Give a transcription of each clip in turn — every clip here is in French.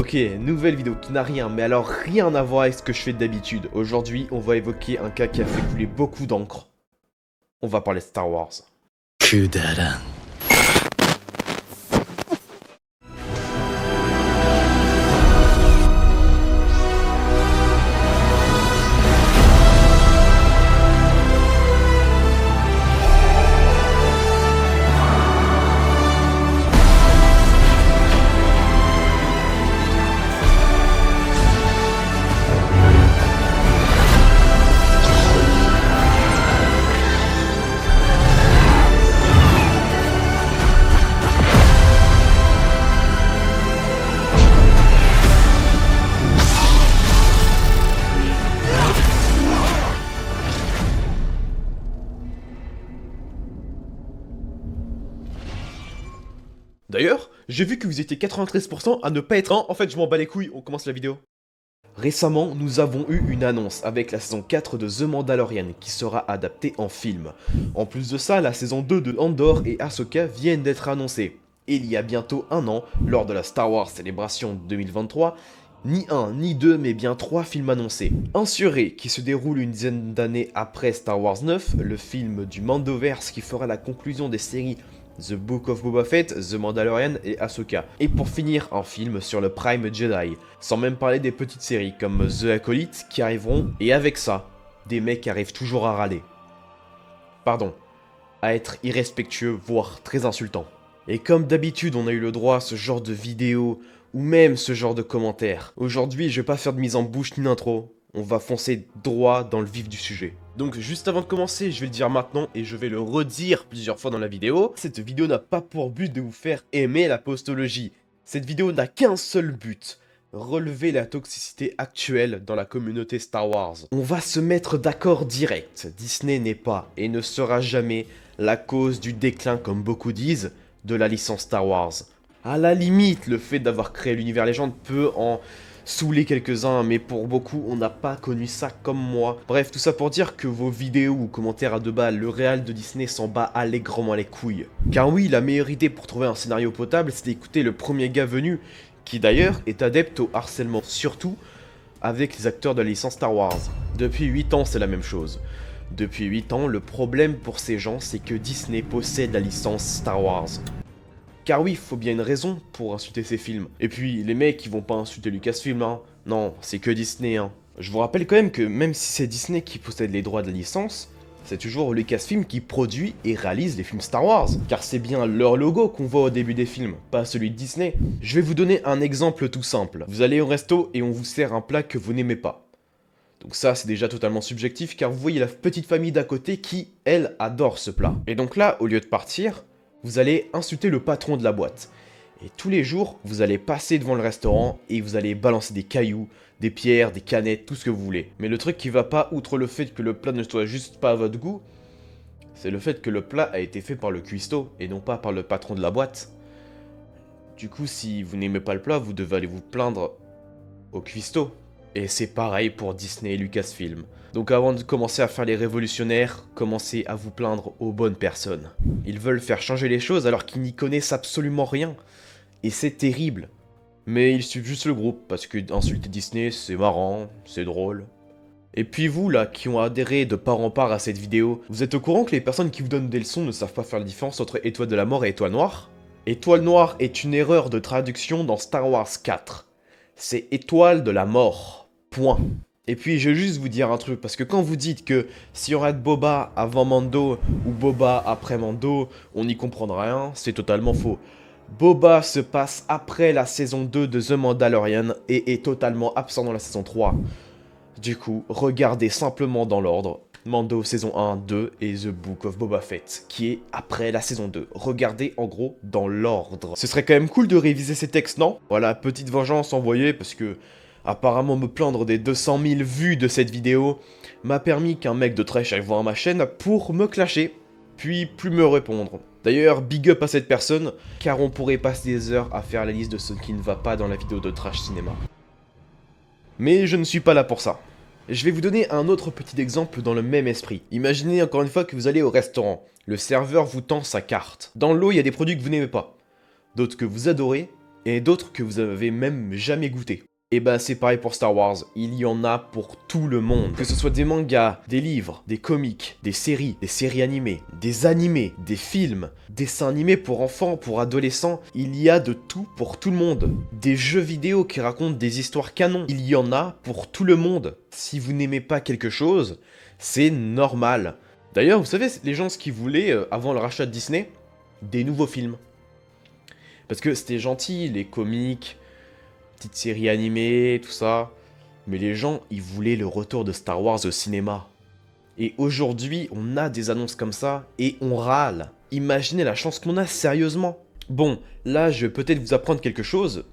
Ok, nouvelle vidéo qui n'a rien, mais alors rien à voir avec ce que je fais d'habitude. Aujourd'hui, on va évoquer un cas qui a fait couler beaucoup d'encre. On va parler de Star Wars. Kudaran. D'ailleurs, j'ai vu que vous étiez 93% à ne pas être en fait je m'en bats les couilles, on commence la vidéo. Récemment, nous avons eu une annonce avec la saison 4 de The Mandalorian qui sera adaptée en film. En plus de ça, la saison 2 de Andor et Ahsoka viennent d'être annoncées. Il y a bientôt un an, lors de la Star Wars Celebration 2023, ni un, ni deux, mais bien trois films annoncés. Un sur Rey, qui se déroule une dizaine d'années après Star Wars 9, le film du Mandoverse qui fera la conclusion des séries The Book of Boba Fett, The Mandalorian et Ahsoka. Et pour finir, un film sur le Prime Jedi, sans même parler des petites séries comme The Acolyte qui arriveront, et avec ça, des mecs arrivent toujours à râler. Pardon, à être irrespectueux, voire très insultants. Et comme d'habitude, on a eu le droit à ce genre de vidéos, ou même ce genre de commentaires. Aujourd'hui, je vais pas faire de mise en bouche ni d'intro, on va foncer droit dans le vif du sujet. Donc juste avant de commencer, je vais le dire maintenant et je vais le redire plusieurs fois dans la vidéo. Cette vidéo n'a pas pour but de vous faire aimer la postologie. Cette vidéo n'a qu'un seul but. Relever la toxicité actuelle dans la communauté Star Wars. On va se mettre d'accord direct. Disney n'est pas et ne sera jamais la cause du déclin, comme beaucoup disent, de la licence Star Wars. À la limite, le fait d'avoir créé l'univers légende peut en saouler quelques-uns, mais pour beaucoup, on n'a pas connu ça comme moi. Bref, tout ça pour dire que vos vidéos ou commentaires à deux balles, le réal de Disney s'en bat allègrement les couilles. Car oui, la meilleure idée pour trouver un scénario potable, c'est d'écouter le premier gars venu, qui d'ailleurs est adepte au harcèlement, surtout avec les acteurs de la licence Star Wars. Depuis 8 ans, c'est la même chose. Depuis 8 ans, le problème pour ces gens, c'est que Disney possède la licence Star Wars. Car oui, faut bien une raison pour insulter ces films. Et puis, les mecs, ils vont pas insulter Lucasfilm, hein. Non, c'est que Disney, hein. Je vous rappelle quand même que même si c'est Disney qui possède les droits de la licence, c'est toujours Lucasfilm qui produit et réalise les films Star Wars. Car c'est bien leur logo qu'on voit au début des films, pas celui de Disney. Je vais vous donner un exemple tout simple. Vous allez au resto et on vous sert un plat que vous n'aimez pas. Donc ça, c'est déjà totalement subjectif, car vous voyez la petite famille d'à côté qui, elle, adore ce plat. Et donc là, au lieu de partir, vous allez insulter le patron de la boîte. Et tous les jours, vous allez passer devant le restaurant et vous allez balancer des cailloux, des pierres, des canettes, tout ce que vous voulez. Mais le truc qui va pas, outre le fait que le plat ne soit juste pas à votre goût, c'est le fait que le plat a été fait par le cuistot et non pas par le patron de la boîte. Du coup, si vous n'aimez pas le plat, vous devez aller vous plaindre au cuistot. Et c'est pareil pour Disney et Lucasfilm. Donc avant de commencer à faire les révolutionnaires, commencez à vous plaindre aux bonnes personnes. Ils veulent faire changer les choses alors qu'ils n'y connaissent absolument rien. Et c'est terrible. Mais ils suivent juste le groupe, parce que insulter Disney, c'est marrant, c'est drôle. Et puis vous, là, qui ont adhéré de part en part à cette vidéo, vous êtes au courant que les personnes qui vous donnent des leçons ne savent pas faire la différence entre Étoile de la Mort et Étoile Noire? Étoile Noire est une erreur de traduction dans Star Wars 4. C'est Étoile de la Mort. Point. Et puis je vais juste vous dire un truc, parce que quand vous dites que si on rate Boba avant Mando ou Boba après Mando, on n'y comprendra rien, c'est totalement faux. Boba se passe après la saison 2 de The Mandalorian et est totalement absent dans la saison 3. Du coup, regardez simplement dans l'ordre. Mando saison 1, 2 et The Book of Boba Fett, qui est après la saison 2. Regardez en gros dans l'ordre. Ce serait quand même cool de réviser ces textes, non? Voilà, petite vengeance envoyée, parce que apparemment me plaindre des 200 000 vues de cette vidéo m'a permis qu'un mec de Trash aille voir ma chaîne pour me clasher, puis plus me répondre. D'ailleurs, big up à cette personne, car on pourrait passer des heures à faire la liste de ce qui ne va pas dans la vidéo de Trash Cinéma. Mais je ne suis pas là pour ça. Je vais vous donner un autre petit exemple dans le même esprit. Imaginez encore une fois que vous allez au restaurant. Le serveur vous tend sa carte. Dans l'eau, il y a des produits que vous n'aimez pas, d'autres que vous adorez, et d'autres que vous avez même jamais goûté. Et bah c'est pareil pour Star Wars, il y en a pour tout le monde. Que ce soit des mangas, des livres, des comics, des séries animées, des films, dessins animés pour enfants, pour adolescents, il y a de tout pour tout le monde. Des jeux vidéo qui racontent des histoires canons, il y en a pour tout le monde. Si vous n'aimez pas quelque chose, c'est normal. D'ailleurs, vous savez, les gens ce qu'ils voulaient avant le rachat de Disney, des nouveaux films. Parce que c'était gentil, les comics, petites séries animées, tout ça. Mais les gens, ils voulaient le retour de Star Wars au cinéma. Et aujourd'hui, on a des annonces comme ça, et on râle. Imaginez la chance qu'on a, sérieusement. Bon, là, je vais peut-être vous apprendre quelque chose.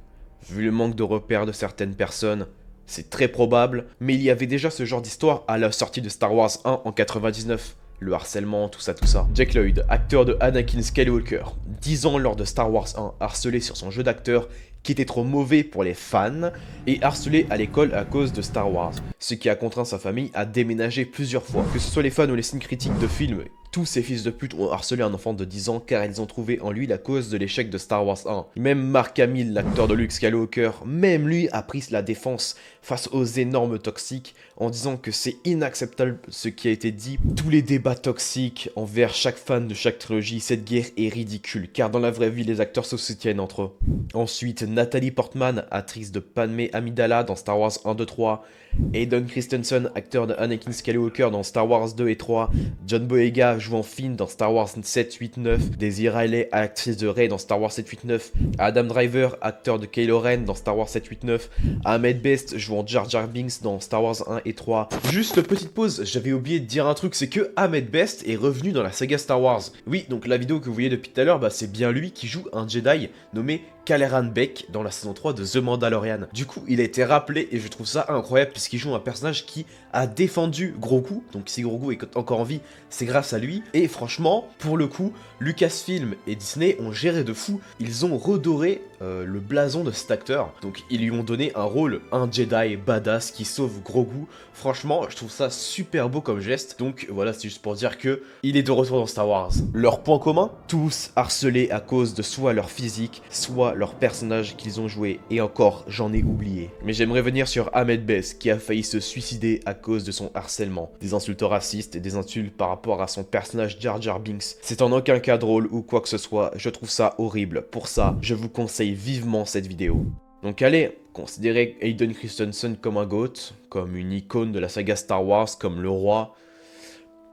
Vu le manque de repères de certaines personnes, c'est très probable. Mais il y avait déjà ce genre d'histoire à la sortie de Star Wars 1 en 99. Le harcèlement, tout ça. Jake Lloyd, acteur de Anakin Skywalker, 10 ans lors de Star Wars 1, harcelé sur son jeu d'acteur qui était trop mauvais pour les fans, et harcelé à l'école à cause de Star Wars, ce qui a contraint sa famille à déménager plusieurs fois. Que ce soit les fans ou les signes critiques de films, tous ces fils de pute ont harcelé un enfant de 10 ans car ils ont trouvé en lui la cause de l'échec de Star Wars 1. Même Mark Hamill, l'acteur de Luke Skywalker, même lui a pris la défense face aux énormes toxiques en disant que c'est inacceptable ce qui a été dit. Tous les débats toxiques envers chaque fan de chaque trilogie, cette guerre est ridicule car dans la vraie vie les acteurs se soutiennent entre eux. Ensuite, Natalie Portman, actrice de Padmé Amidala dans Star Wars 1, 2, 3, Hayden Christensen, acteur de Anakin Skywalker dans Star Wars 2 et 3, John Boyega jouant Finn dans Star Wars 7, 8, 9, Daisy Ridley, actrice de Rey dans Star Wars 7, 8, 9, Adam Driver, acteur de Kylo Ren dans Star Wars 7, 8, 9, Ahmed Best jouant Jar Jar Binks dans Star Wars 1 et 3. Juste petite pause, j'avais oublié de dire un truc, c'est que Ahmed Best est revenu dans la saga Star Wars. Oui, donc la vidéo que vous voyez depuis tout à l'heure, bah, c'est bien lui qui joue un Jedi nommé Caleran Beck dans la saison 3 de The Mandalorian. Du coup, il a été rappelé et je trouve ça incroyable puisqu'il joue un personnage qui a défendu Grogu. Donc si Grogu est encore en vie, c'est grâce à lui. Et franchement, pour le coup, Lucasfilm et Disney ont géré de fou. Ils ont redoré le blason de cet acteur. Donc ils lui ont donné un rôle, un Jedi badass qui sauve Grogu. Franchement, je trouve ça super beau comme geste. Donc voilà, c'est juste pour dire que il est de retour dans Star Wars. Leur point commun, tous harcelés à cause de soit leur physique, soit leur personnage qu'ils ont joué. Et encore, j'en ai oublié. Mais j'aimerais venir sur Ahmed Best qui a failli se suicider à cause de son harcèlement. Des insultes racistes et des insultes par rapport à son personnage Jar Jar Binks. C'est en aucun cas drôle ou quoi que ce soit, je trouve ça horrible. Pour ça, je vous conseille vivement cette vidéo. Donc allez, considérez Hayden Christensen comme un GOAT, comme une icône de la saga Star Wars, comme le roi.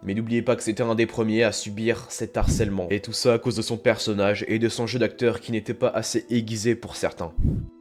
Mais n'oubliez pas que c'était un des premiers à subir cet harcèlement. Et tout ça à cause de son personnage et de son jeu d'acteur qui n'était pas assez aiguisé pour certains.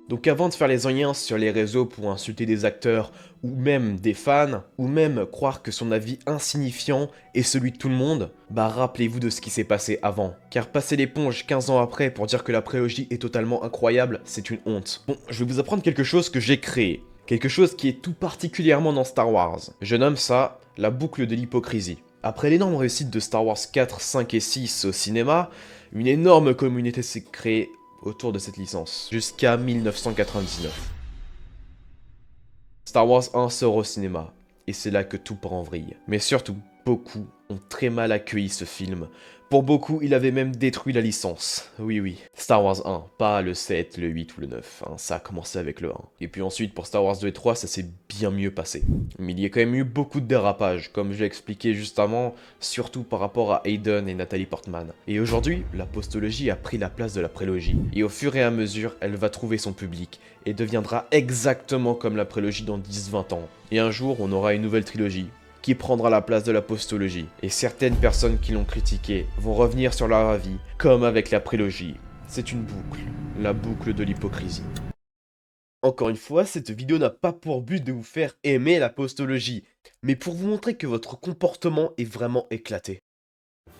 Donc avant de faire les alliances sur les réseaux pour insulter des acteurs ou même des fans, ou même croire que son avis insignifiant est celui de tout le monde, bah rappelez-vous de ce qui s'est passé avant. Car passer l'éponge 15 ans après pour dire que la prélogie est totalement incroyable, c'est une honte. Bon, je vais vous apprendre quelque chose que j'ai créé. Quelque chose qui est tout particulièrement dans Star Wars. Je nomme ça la boucle de l'hypocrisie. Après l'énorme réussite de Star Wars 4, 5 et 6 au cinéma, une énorme communauté s'est créée autour de cette licence, jusqu'à 1999. Star Wars 1 sort au cinéma, et c'est là que tout part en vrille. Mais surtout, beaucoup ont très mal accueilli ce film. Pour beaucoup, il avait même détruit la licence. Oui, oui. Star Wars 1, pas le 7, le 8 ou le 9. Hein, ça a commencé avec le 1. Et puis ensuite, pour Star Wars 2 et 3, ça s'est bien mieux passé. Mais il y a quand même eu beaucoup de dérapages, comme je l'ai expliqué juste avant, surtout par rapport à Hayden et Natalie Portman. Et aujourd'hui, la postologie a pris la place de la prélogie. Et au fur et à mesure, elle va trouver son public, et deviendra exactement comme la prélogie dans 10-20 ans. Et un jour, on aura une nouvelle trilogie, qui prendra la place de la postologie. Et certaines personnes qui l'ont critiqué vont revenir sur leur avis, comme avec la prélogie. C'est une boucle, la boucle de l'hypocrisie. Encore une fois, cette vidéo n'a pas pour but de vous faire aimer la postologie, mais pour vous montrer que votre comportement est vraiment éclaté.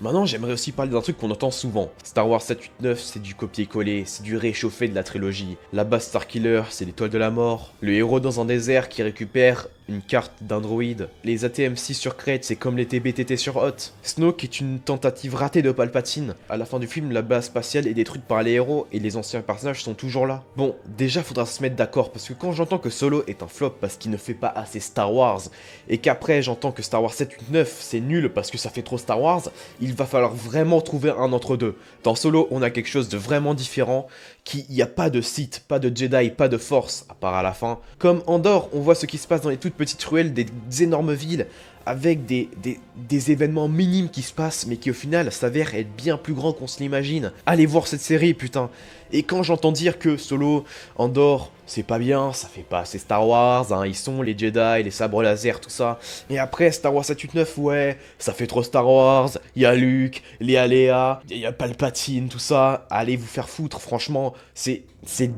Maintenant, j'aimerais aussi parler d'un truc qu'on entend souvent. Star Wars 789, c'est du copier-coller, c'est du réchauffé de la trilogie. La base Starkiller, c'est l'étoile de la mort. Le héros dans un désert qui récupère une carte d'un droïde. Les AT-MC sur Crête, c'est comme les TBTT sur Hoth. Snoke est une tentative ratée de Palpatine. À la fin du film, la base spatiale est détruite par les héros et les anciens personnages sont toujours là. Bon, déjà faudra se mettre d'accord parce que quand j'entends que Solo est un flop parce qu'il ne fait pas assez Star Wars et qu'après j'entends que Star Wars 7, 8, 9 c'est nul parce que ça fait trop Star Wars, il va falloir vraiment trouver un entre-deux. Dans Solo, on a quelque chose de vraiment différent, il n'y a pas de Sith, pas de Jedi, pas de Force, à part à la fin. Comme Andorre, on voit ce qui se passe dans les toutes petites ruelles des énormes villes, avec des événements minimes qui se passent, mais qui au final s'avèrent être bien plus grands qu'on se l'imagine. Allez voir cette série, putain. Et quand j'entends dire que Solo, Andorre, c'est pas bien, ça fait pas assez Star Wars, hein, ils sont les Jedi, les sabres laser, tout ça. Et après, Star Wars 789, ouais, ça fait trop Star Wars, il y a Luke, Léa Léa, il y a Palpatine, tout ça. Allez vous faire foutre, franchement, c'est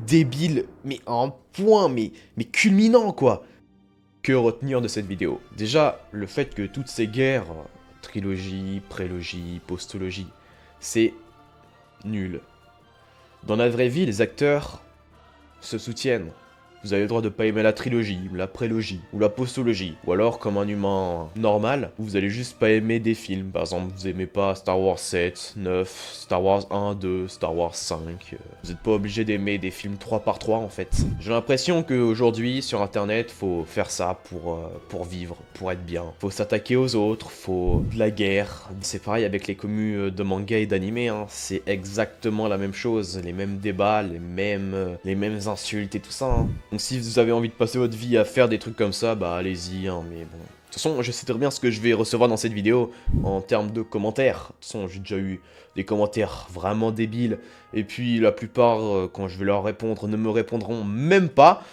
débile, mais à un point, mais culminant, quoi. Que retenir de cette vidéo? Déjà, le fait que toutes ces guerres, trilogie, prélogie, postologie, c'est nul. Dans la vraie vie, les acteurs se soutiennent. Vous avez le droit de pas aimer la trilogie, la prélogie, ou la postologie, ou alors comme un humain normal, vous allez juste pas aimer des films. Par exemple, vous aimez pas Star Wars 7, 9, Star Wars 1, 2, Star Wars 5. Vous êtes pas obligé d'aimer des films 3 par 3 en fait. J'ai l'impression qu'aujourd'hui, sur internet, faut faire ça pour vivre, pour être bien. Faut s'attaquer aux autres, faut de la guerre. C'est pareil avec les commus de manga et d'animé, hein. C'est exactement la même chose, les mêmes débats, les mêmes insultes et tout ça, hein. Donc si vous avez envie de passer votre vie à faire des trucs comme ça, bah allez-y, hein, mais bon. De toute façon, je sais très bien ce que je vais recevoir dans cette vidéo en termes de commentaires. De toute façon, j'ai déjà eu des commentaires vraiment débiles. Et puis la plupart, quand je vais leur répondre, ne me répondront même pas.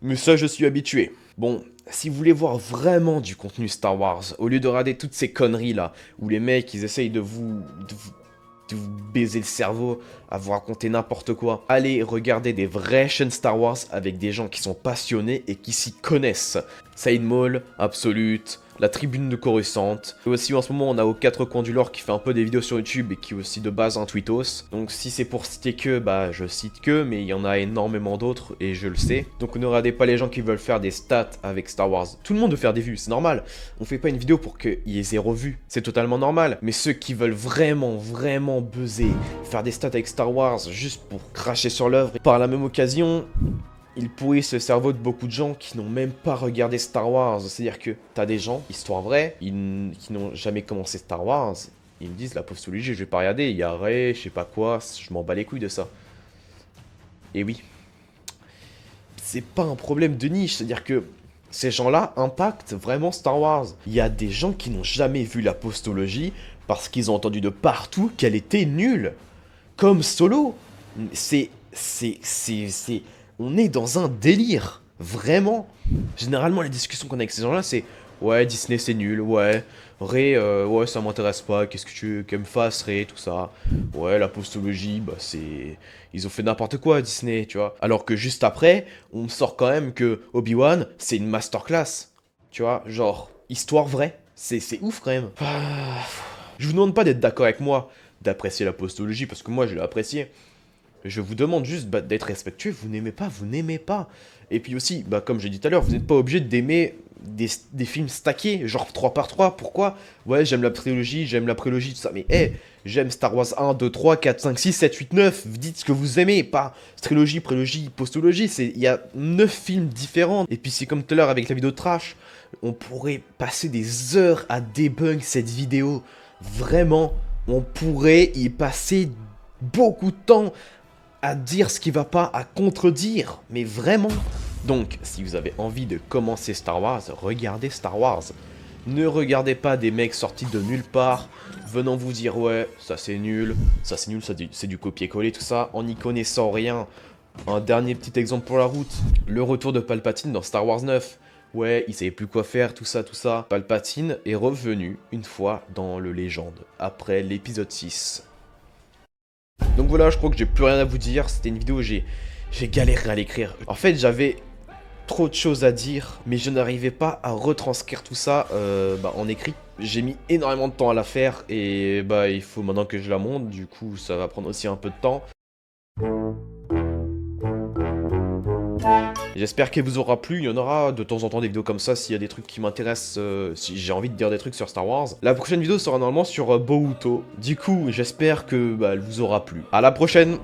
Mais ça, je suis habitué. Bon, si vous voulez voir vraiment du contenu Star Wars, au lieu de regarder toutes ces conneries là, où les mecs, ils essayent de vous baiser le cerveau, à vous raconter n'importe quoi. Allez regarder des vraies chaînes Star Wars avec des gens qui sont passionnés et qui s'y connaissent. Side Maul, Absolute, la Tribune de Coruscant. Et aussi en ce moment on a aux 4 coins du lore qui fait un peu des vidéos sur YouTube et qui est aussi de base un tweetos. Donc si c'est pour citer que, bah je cite que, mais il y en a énormément d'autres et je le sais. Donc ne regardez pas les gens qui veulent faire des stats avec Star Wars. Tout le monde veut faire des vues, c'est normal. On fait pas une vidéo pour qu'il y ait 0 vues, c'est totalement normal. Mais ceux qui veulent vraiment buzzer, faire des stats avec Star Wars juste pour cracher sur l'œuvre, par la même occasion, ils pourrissent le cerveau de beaucoup de gens qui n'ont même pas regardé Star Wars. C'est-à-dire que t'as des gens, histoire vraie, qui n'ont jamais commencé Star Wars, ils me disent la postologie, je vais pas regarder, il y a Rey, je sais pas quoi, je m'en bats les couilles de ça. Et oui, c'est pas un problème de niche, c'est-à-dire que ces gens-là impactent vraiment Star Wars. Il y a des gens qui n'ont jamais vu la postologie parce qu'ils ont entendu de partout qu'elle était nulle. Comme Solo. On est dans un délire. Vraiment. Généralement, les discussions qu'on a avec ces gens-là, c'est ouais, Disney c'est nul, ouais. Rey, ouais, ça m'intéresse pas, qu'est-ce que tu veux qu'elle me fasse, Rey, tout ça. Ouais, la postologie, bah c'est... Ils ont fait n'importe quoi, Disney, tu vois. Alors que juste après, on me sort quand même que Obi-Wan, c'est une masterclass. Tu vois, genre, histoire vraie. C'est ouf quand même. Je vous demande pas d'être d'accord avec moi, d'apprécier la postologie, parce que moi je l'ai apprécié. Je vous demande juste d'être respectueux, vous n'aimez pas, vous n'aimez pas. Et puis aussi, bah, comme j'ai dit tout à l'heure, vous n'êtes pas obligé d'aimer des films stackés, genre 3 par 3, pourquoi? Ouais, j'aime la trilogie, j'aime la prélogie, tout ça, mais hey, j'aime Star Wars 1, 2, 3, 4, 5, 6, 7, 8, 9, vous dites ce que vous aimez, pas trilogie, prélogie, postologie, il y a 9 films différents. Et puis c'est comme tout à l'heure avec la vidéo de Trash, on pourrait passer des heures à debunk cette vidéo, vraiment, on pourrait y passer beaucoup de temps à dire ce qui va pas, à contredire, mais vraiment. Donc, si vous avez envie de commencer Star Wars, regardez Star Wars. Ne regardez pas des mecs sortis de nulle part, venant vous dire ouais, ça c'est nul, c'est du copier-coller, tout ça, en n'y connaissant rien. Un dernier petit exemple pour la route, le retour de Palpatine dans Star Wars 9. Ouais, il savait plus quoi faire, tout ça, tout ça. Palpatine est revenu une fois dans le Légende, après l'épisode 6. Donc voilà, je crois que j'ai plus rien à vous dire. C'était une vidéo où j'ai galéré à l'écrire. En fait, j'avais trop de choses à dire, mais je n'arrivais pas à retranscrire tout ça en écrit. J'ai mis énormément de temps à la faire et bah il faut maintenant que je la monte. Du coup, ça va prendre aussi un peu de temps. J'espère qu'elle vous aura plu, il y en aura de temps en temps des vidéos comme ça s'il y a des trucs qui m'intéressent, si j'ai envie de dire des trucs sur Star Wars. La prochaine vidéo sera normalement sur Boruto. Du coup, j'espère que elle vous aura plu. À la prochaine!